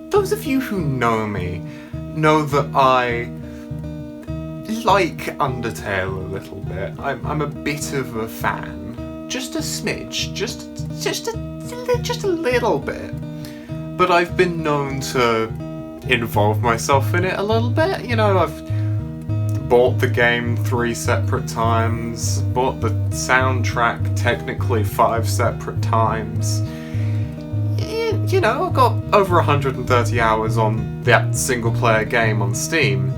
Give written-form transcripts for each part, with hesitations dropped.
Those of you who know me know that I like Undertale a little bit. I'm a bit of a fan. Just a smidge. Just a little bit. But I've been known to involve myself in it a little bit. You know, I've bought the game 3 separate times, bought the soundtrack technically 5 separate times. You know, I've got over 130 hours on that single-player game on Steam.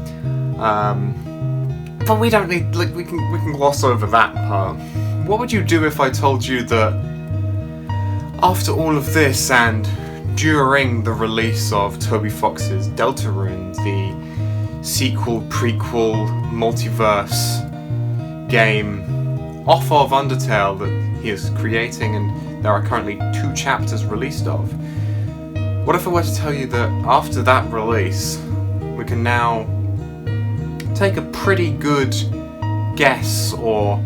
But we don't need, like, we can gloss over that part. What would you do if I told you that after all of this and during the release of Toby Fox's Deltarune, the sequel, prequel, multiverse game off of Undertale that he is creating and there are currently 2 chapters released of, what if I were to tell you that after that release, we can now take a pretty good guess or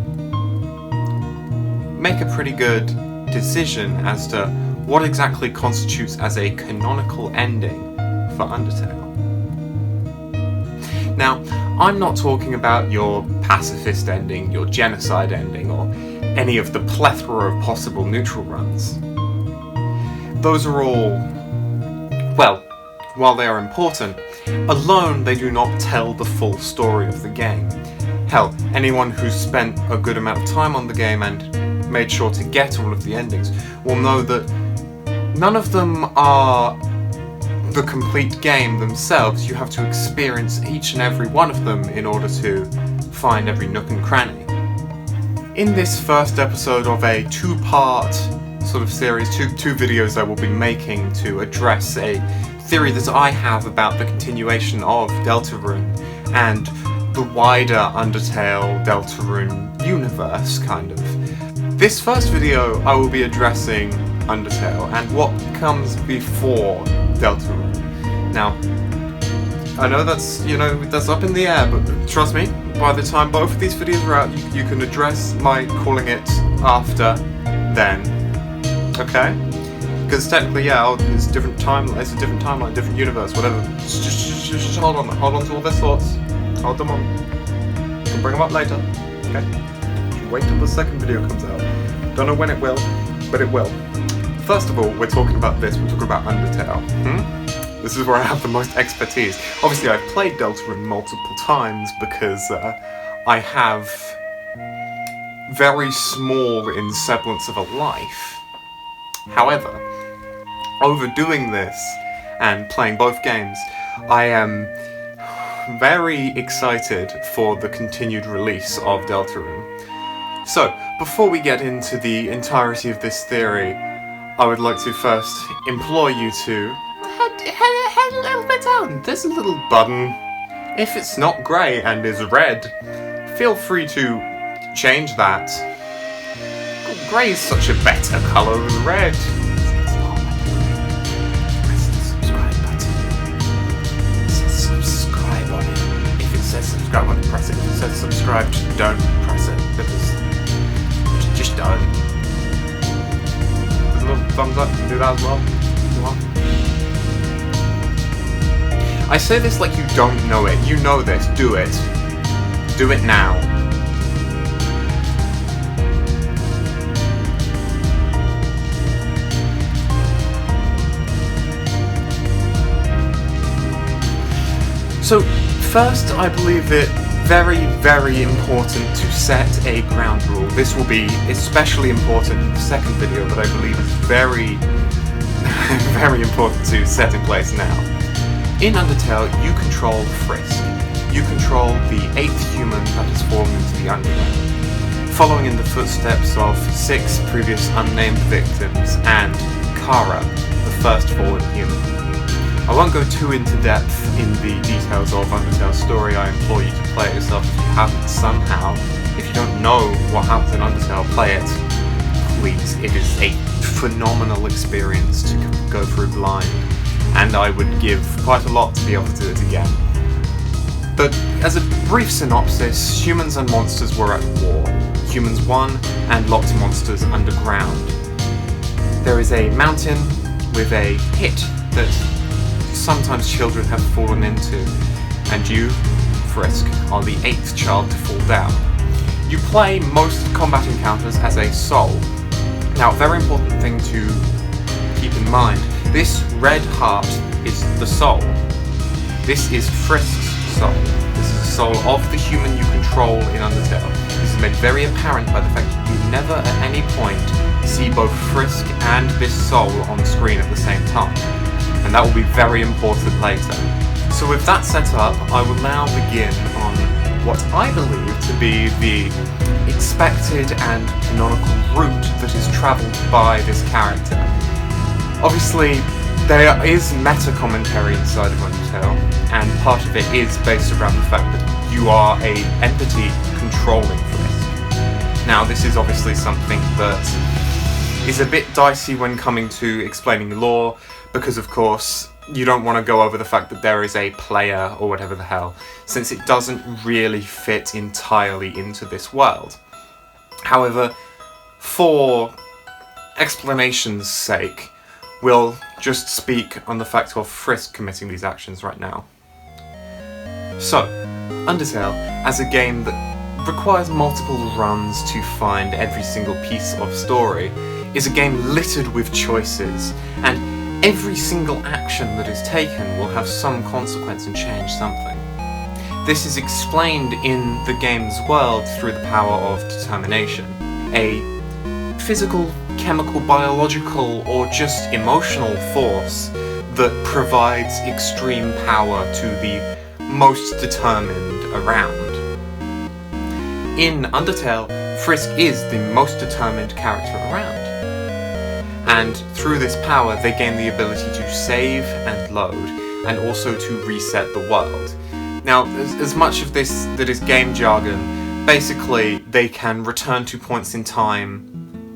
make a pretty good decision as to what exactly constitutes as a canonical ending for Undertale? Now, I'm not talking about your pacifist ending, your genocide ending, or any of the plethora of possible neutral runs. Those are all, well, while they are important, alone they do not tell the full story of the game. Hell, anyone who's spent a good amount of time on the game and made sure to get all of the endings will know that none of them are the complete game themselves. You have to experience each and every one of them in order to find every nook and cranny. In this first episode of a 2-part sort of series, two videos I will be making to address a theory that I have about the continuation of Deltarune and the wider Undertale Deltarune universe, kind of. This first video I will be addressing Undertale and what comes before Deltarune. Now, I know that's up in the air, but trust me, by the time both of these videos are out, you can address my calling it after then. Okay? Because technically, yeah, it's a different timeline, different universe, whatever. Just hold on to all those thoughts. Hold them on. You can bring them up later. Okay? Wait till the second video comes out. Don't know when it will, but it will. First of all, we're talking about Undertale. This is where I have the most expertise. Obviously, I've played Deltarune multiple times because I have very small in semblance of a life. However, overdoing this and playing both games, I am very excited for the continued release of Deltarune. So, before we get into the entirety of this theory, I would like to first implore you to head a little bit down. There's a little button. If it's not grey and is red, feel free to change that. Grey is such a better colour than red. Press the subscribe button. It says subscribe on it. If it says subscribe on it, press it. If it says subscribed, don't press it, because just don't. There's a little thumbs up, you can do that as well. If you want. I say this like you don't know it. You know this. Do it. Do it now. So, first, I believe it very, very important to set a ground rule. This will be especially important in the second video, but I believe it's very, very important to set in place now. In Undertale, you control Frisk. You control the 8th human that has fallen into the underground, following in the footsteps of 6 previous unnamed victims and Chara, the first fallen human. I won't go too into depth in the details of Undertale's story. I implore you to play it yourself if you haven't somehow. If you don't know what happens in Undertale, play it. Please, it is a phenomenal experience to go through blind, and I would give quite a lot to be able to do it again. But as a brief synopsis, humans and monsters were at war. Humans won and locked monsters underground. There is a mountain with a pit that sometimes children have fallen into, and you, Frisk, are the 8th child to fall down. You play most combat encounters as a soul. Now, a very important thing to keep in mind, this red heart is the soul. This is Frisk's soul. This is the soul of the human you control in Undertale. This is made very apparent by the fact that you never at any point see both Frisk and this soul on screen at the same time. And that will be very important later. So with that set up, I will now begin on what I believe to be the expected and canonical route that is travelled by this character. Obviously, there is meta-commentary inside of Undertale, and part of it is based around the fact that you are a entity controlling Frisk. Now, this is obviously something that is a bit dicey when coming to explaining lore, because of course, you don't want to go over the fact that there is a player or whatever the hell, since it doesn't really fit entirely into this world. However, for explanation's sake, we'll just speak on the fact of Frisk committing these actions right now. So, Undertale, as a game that requires multiple runs to find every single piece of story, is a game littered with choices, and every single action that is taken will have some consequence and change something. This is explained in the game's world through the power of determination, a physical, chemical, biological, or just emotional force that provides extreme power to the most determined around. In Undertale, Frisk is the most determined character around. And through this power, they gain the ability to save and load, and also to reset the world. Now, as much of this that is game jargon, basically they can return to points in time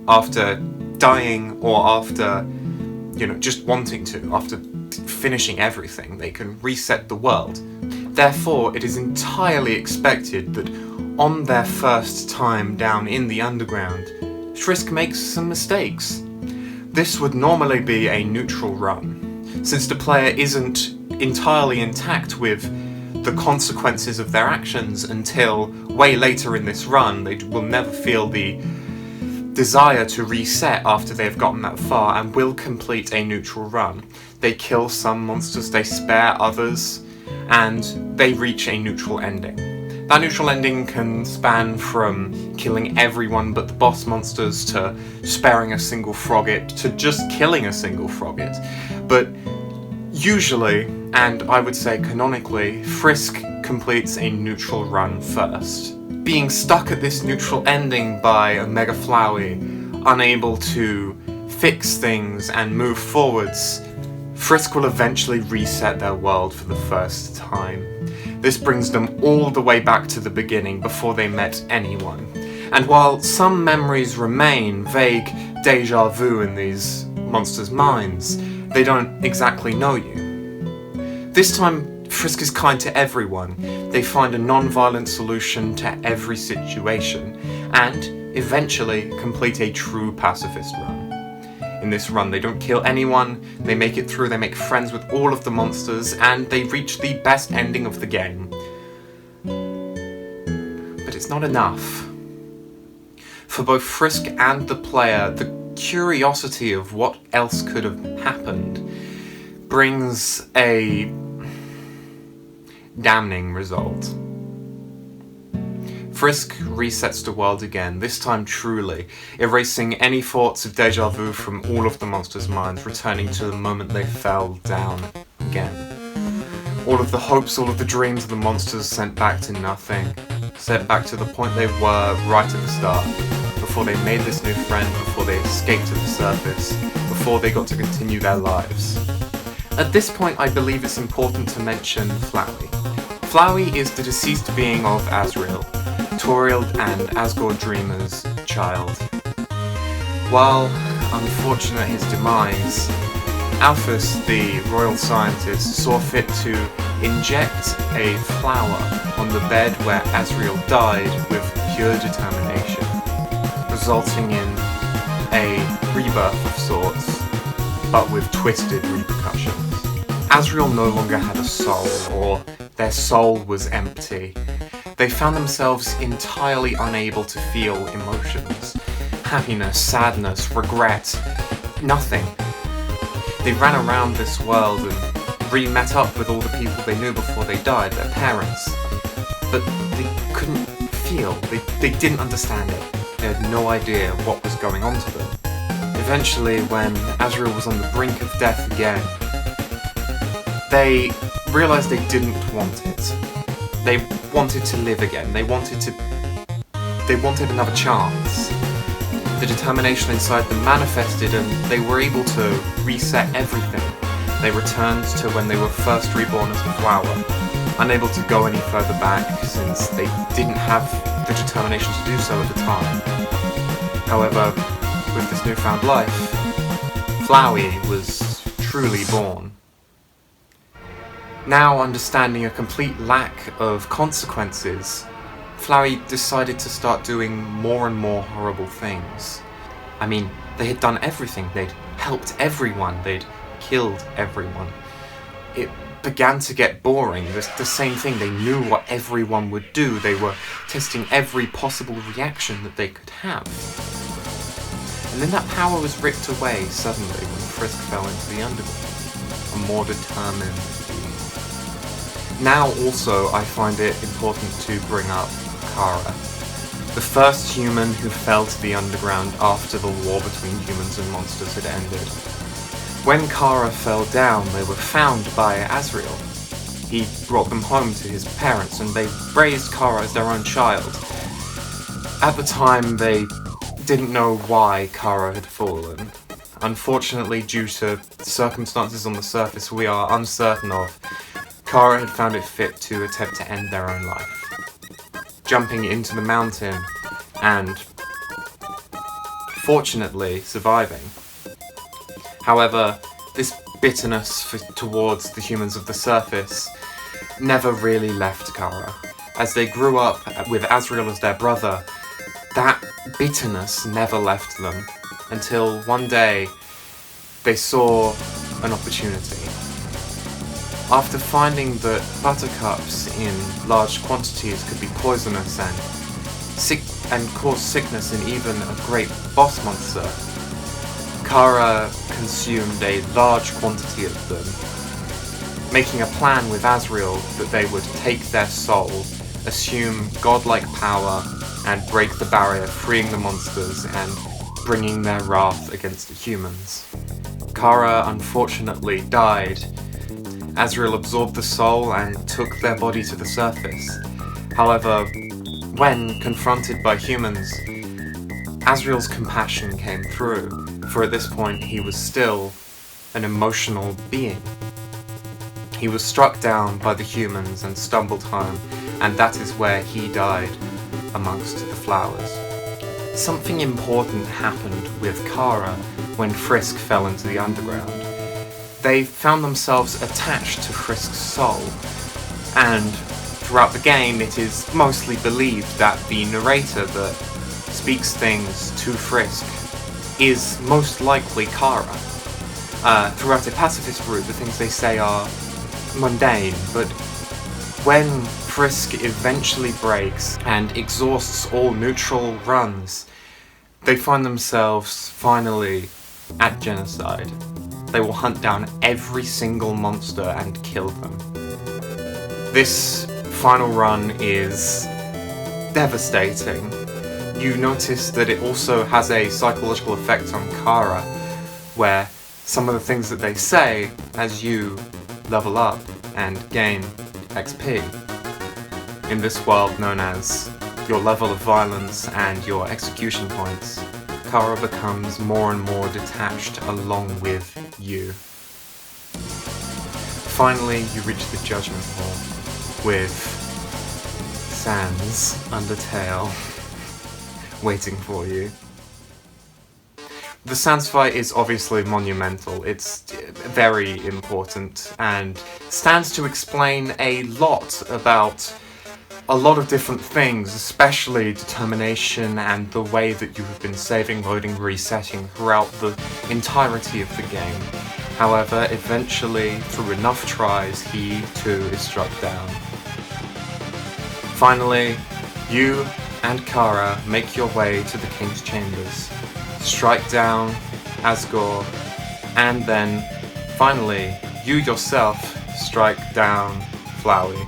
after dying or after, just wanting to, after finishing everything. They can reset the world. Therefore, it is entirely expected that on their first time down in the underground, Frisk makes some mistakes. This would normally be a neutral run, since the player isn't entirely intact with the consequences of their actions until way later in this run. They will never feel the desire to reset after they've gotten that far and will complete a neutral run. They kill some monsters, they spare others, and they reach a neutral ending. That neutral ending can span from killing everyone but the boss monsters, to sparing a single frogget, to just killing a single frogget. But usually, and I would say canonically, Frisk completes a neutral run first. Being stuck at this neutral ending by Omega Flowey, unable to fix things and move forwards, Frisk will eventually reset their world for the first time. This brings them all the way back to the beginning, before they met anyone. And while some memories remain vague deja vu in these monsters' minds, they don't exactly know you. This time, Frisk is kind to everyone. They find a non-violent solution to every situation, and eventually complete a true pacifist run. In this run, they don't kill anyone, they make it through, they make friends with all of the monsters, and they reach the best ending of the game. But it's not enough. For both Frisk and the player, the curiosity of what else could have happened brings a damning result. Frisk resets the world again, this time truly, erasing any thoughts of deja vu from all of the monsters' minds, returning to the moment they fell down again. All of the hopes, all of the dreams of the monsters sent back to nothing, sent back to the point they were right at the start, before they made this new friend, before they escaped to the surface, before they got to continue their lives. At this point, I believe it's important to mention Flowey. Flowey is the deceased being of Asriel, Toriel and Asgore Dreamer's child. While unfortunate his demise, Alphys, the royal scientist, saw fit to inject a flower on the bed where Asriel died with pure determination, resulting in a rebirth of sorts, but with twisted repercussions. Asriel no longer had a soul, or their soul was empty. They found themselves entirely unable to feel emotions. Happiness, sadness, regret, nothing. They ran around this world and re-met up with all the people they knew before they died, their parents. But they couldn't feel, they didn't understand it. They had no idea what was going on to them. Eventually, when Asriel was on the brink of death again, they realised they didn't want it. They wanted to live again. They wanted another chance. The determination inside them manifested, and they were able to reset everything. They returned to when they were first reborn as a flower, unable to go any further back since they didn't have the determination to do so at the time. However, with this newfound life, Flowey was truly born. Now understanding a complete lack of consequences, Flowey decided to start doing more and more horrible things. I mean, they had done everything. They'd helped everyone. They'd killed everyone. It began to get boring. The same thing. They knew what everyone would do. They were testing every possible reaction that they could have. And then that power was ripped away suddenly when Frisk fell into the underground, a more determined being. Now also I find it important to bring up Chara, the first human who fell to the underground after the war between humans and monsters had ended. When Chara fell down, they were found by Asriel. He brought them home to his parents, and they raised Chara as their own child. At the time, they didn't know why Chara had fallen. Unfortunately, due to circumstances on the surface we are uncertain of, Chara had found it fit to attempt to end their own life, jumping into the mountain and, fortunately, surviving. However, this bitterness towards the humans of the surface never really left Chara. As they grew up with Asriel as their brother, that bitterness never left them, until one day they saw an opportunity. After finding that buttercups in large quantities could be poisonous and cause sickness in even a great boss monster, Chara consumed a large quantity of them, making a plan with Asriel that they would take their soul, assume godlike power, and break the barrier, freeing the monsters and bringing their wrath against the humans. Chara unfortunately died. Asriel absorbed the soul and took their body to the surface. However, when confronted by humans, Asriel's compassion came through, for at this point he was still an emotional being. He was struck down by the humans and stumbled home, and that is where he died amongst the flowers. Something important happened with Chara when Frisk fell into the underground. They found themselves attached to Frisk's soul, and throughout the game it is mostly believed that the narrator that speaks things to Frisk is most likely Chara. Throughout a pacifist route, the things they say are mundane, but when Frisk eventually breaks and exhausts all neutral runs, they find themselves finally at Genocide. They will hunt down every single monster and kill them. This final run is devastating. You notice that it also has a psychological effect on Chara, where some of the things that they say as you level up and gain XP. In this world known as your level of violence and your execution points, Chara becomes more and more detached along with you. Finally, you reach the Judgment Hall with Sans Undertale waiting for you. The Sans fight is obviously monumental. It's very important and stands to explain a lot about a lot of different things, especially determination and the way that you have been saving, loading, resetting throughout the entirety of the game. However, eventually, through enough tries, he too is struck down. Finally, you and Chara make your way to the King's Chambers, strike down Asriel, and then, finally, you yourself strike down Flowey.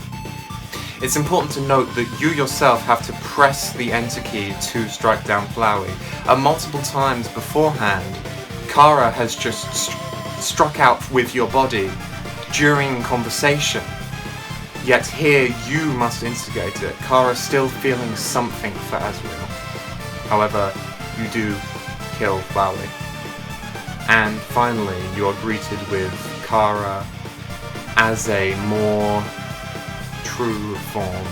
It's important to note that you yourself have to press the enter key to strike down Flowey. Multiple times beforehand, Chara has just struck out with your body during conversation. Yet here you must instigate it, Chara still feeling something for Asriel. However, you do kill Flowey. And finally, you are greeted with Chara as a more true form.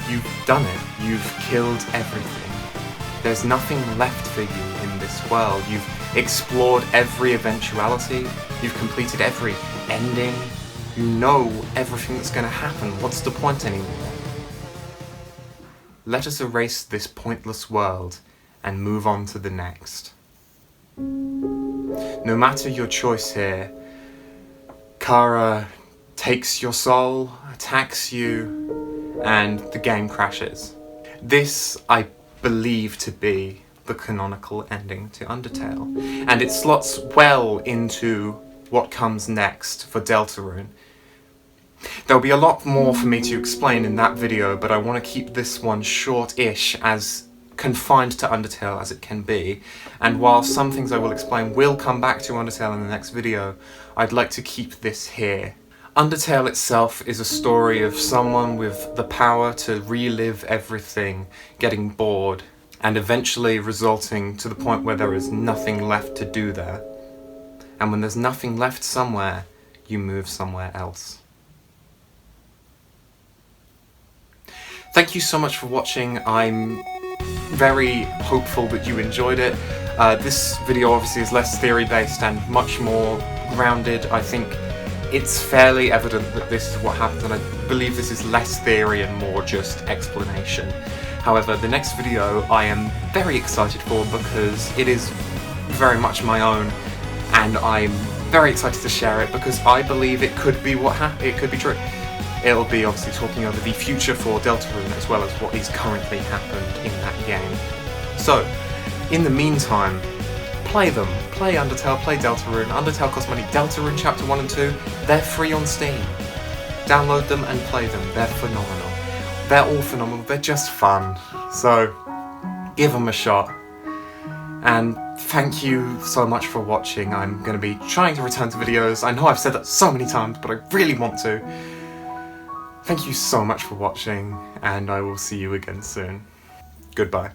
You've done it. You've killed everything. There's nothing left for you in this world. You've explored every eventuality. You've completed every ending. You know everything that's going to happen. What's the point anymore? Let us erase this pointless world and move on to the next. No matter your choice here, Chara takes your soul, attacks you, and the game crashes. This, I believe to be the canonical ending to Undertale, and it slots well into what comes next for Deltarune. There'll be a lot more for me to explain in that video, but I want to keep this one short-ish, as confined to Undertale as it can be, and while some things I will explain will come back to Undertale in the next video, I'd like to keep this here. Undertale itself is a story of someone with the power to relive everything, getting bored, and eventually resulting to the point where there is nothing left to do there. And when there's nothing left somewhere, you move somewhere else. Thank you so much for watching. I'm very hopeful that you enjoyed it. This video obviously is less theory-based and much more grounded. I think it's fairly evident that this is what happens, and I believe this is less theory and more just explanation. However, the next video I am very excited for because it is very much my own, and I'm very excited to share it because I believe it could be it could be true. It'll be obviously talking over the future for Deltarune as well as what is currently happened in that game. So, in the meantime, play them. Play Undertale, play Deltarune. Undertale costs money. Deltarune Chapter 1 and 2, they're free on Steam. Download them and play them. They're phenomenal. They're all phenomenal. They're just fun. So, give them a shot. And thank you so much for watching. I'm going to be trying to return to videos. I know I've said that so many times, but I really want to. Thank you so much for watching, and I will see you again soon. Goodbye.